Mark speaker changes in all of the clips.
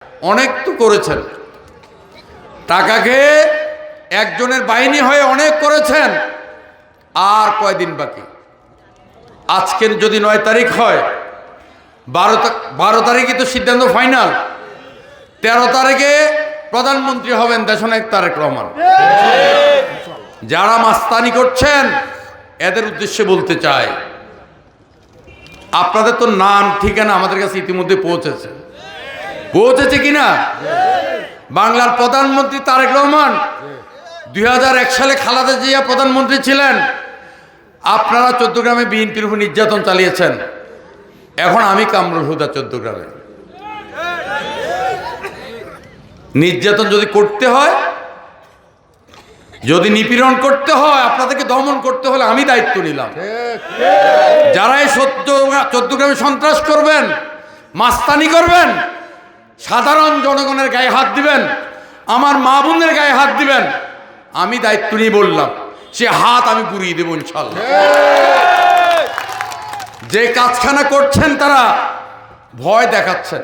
Speaker 1: অনেক তো করেছেন, টাকাকে একজনের বাহিনী হয়ে অনেক করেছেন। আর কয়দিন বাকি? আজকের যদি 9 তারিখ হয়, 12 তারিখে তো সিদ্ধান্ত ফাইনাল। 13 তারিখে প্রধানমন্ত্রী হবেন দেশনায়ক তারেক রহমান। যারা মাস্তানি করছেন এদের উদ্দেশ্যে বলতে চাই, আপনাদের তো নাম ঠিকানা আমাদের কাছে ইতিমধ্যে পৌঁছেছে কিনা? বাংলার প্রধানমন্ত্রী তারেক রহমান 2001 সালে খালেদা জিয়া প্রধানমন্ত্রী ছিলেন। আপনারা চৌদ্দগ্রামে বিএনপির উপর নির্যাতন চালিয়েছেন। এখন আমি কামরুল হুদা চৌদ্দগ্রামে নির্যাতন যদি করতে হয়, যদি নিপীড়ন করতে হয়, আপনাদেরকে দমন করতে হলে আমি দায়িত্ব নিলাম। যারা এই চৌদ্দগ্রামে সন্ত্রাস করবেন, মাস্তানি করবেন, সাধারণ জনগণের গায়ে হাত দিবেন, আমার মা বোনের গায়ে হাত দিবেন, আমি দায়িত্ব নিয়ে বললাম সে হাত আমি পুড়িয়ে দেবো ইনশাল্লাহ। যে কাজখানা করছেন তারা ভয় দেখাচ্ছেন,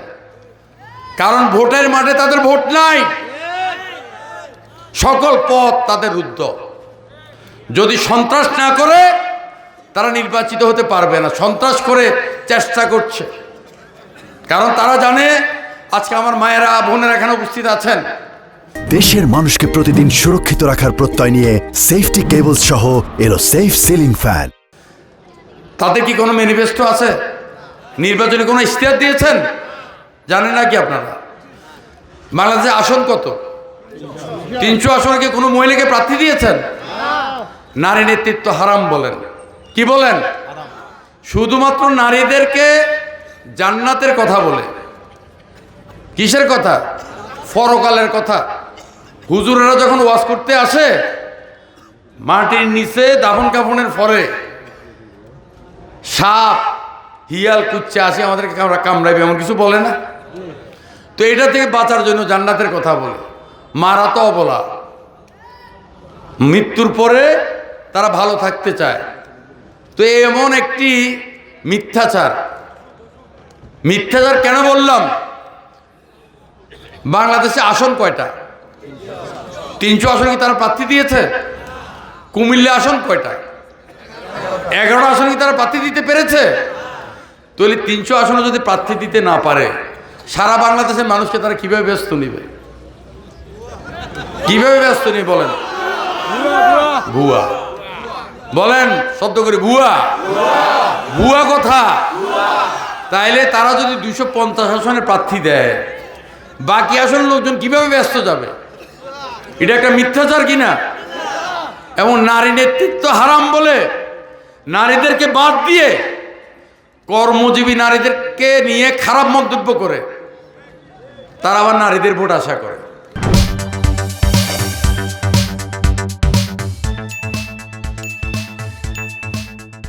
Speaker 1: কারণ ভোটের মাঠে তাদের ভোট নাই, সকল পথ তাদের রুদ্ধ। যদি সন্ত্রাস না করে তারা নির্বাচিত হতে পারবে না। সন্ত্রাস করে চেষ্টা করছে, কারণ তারা জানে আজকে আমার মায়েরা বোনেরা এখানে উপস্থিত আছেন।
Speaker 2: দেশের মানুষকে প্রতিদিন সুরক্ষিত রাখার প্রত্যয় নিয়ে সেফটি কেবলস সহ এলো সেফ সিলিং ফ্যান।
Speaker 1: তাদের কি কোনো ম্যানিফেস্টো আছে? নির্বাচনে কোনো ইশতেহার দিয়েছেন? জানেন না কি আপনারা? বাংলাদেশে আসন কত? 300 আসনে কি কোনো মহিলাকে প্রার্থী দিয়েছেন? নারী নেতৃত্ব হারাম বলেন। কি বলেন? শুধুমাত্র নারীদেরকে জান্নাতের কথা বলে। কিসের কথা? পরকালের কথা। হুজুরেরা যখন ওয়াজ করতে আসে, মাটির নিচে দাফন কাফনের পরে সাপ হিয়াল কুচ্চে আসে আমাদেরকে কামড়াইবে এমন কিছু বলে না? তো এটা থেকে বাঁচার জন্য জান্নাতের কথা বলে। মারা তো অবলা, মৃত্যুর পরে তারা ভালো থাকতে চায়। তো এমন একটি মিথ্যাচার কেন বললাম? বাংলাদেশে আসন কয়টা? 300 আসন কি তারা প্রার্থী দিয়েছে? কুমিল্লা আসন কয়টা? 11 আসন কি তারা প্রার্থী দিতে পেরেছে? তাহলে 300 আসনে যদি প্রার্থী দিতে না পারে, সারা বাংলাদেশের মানুষকে তারা কিভাবে ব্যস্ত নিবে? কিভাবে ব্যস্ত নিবে বলেন? ভুয়া বলেন, শব্দ করে ভুয়া কথা। তাইলে তারা যদি 250 আসনে প্রার্থী দেয়, বাকি আসনের লোকজন কিভাবে ব্যস্ত যাবে? এটা একটা মিথ্যাচার কিনা? এবং নারী নেতৃত্ব হারাম বলে নারীদেরকে বাদ দিয়ে কর্মজীবী নারীদেরকে নিয়ে খারাপ মন্তব্য করে তারা আবার নারীদের ভোট আশা করে।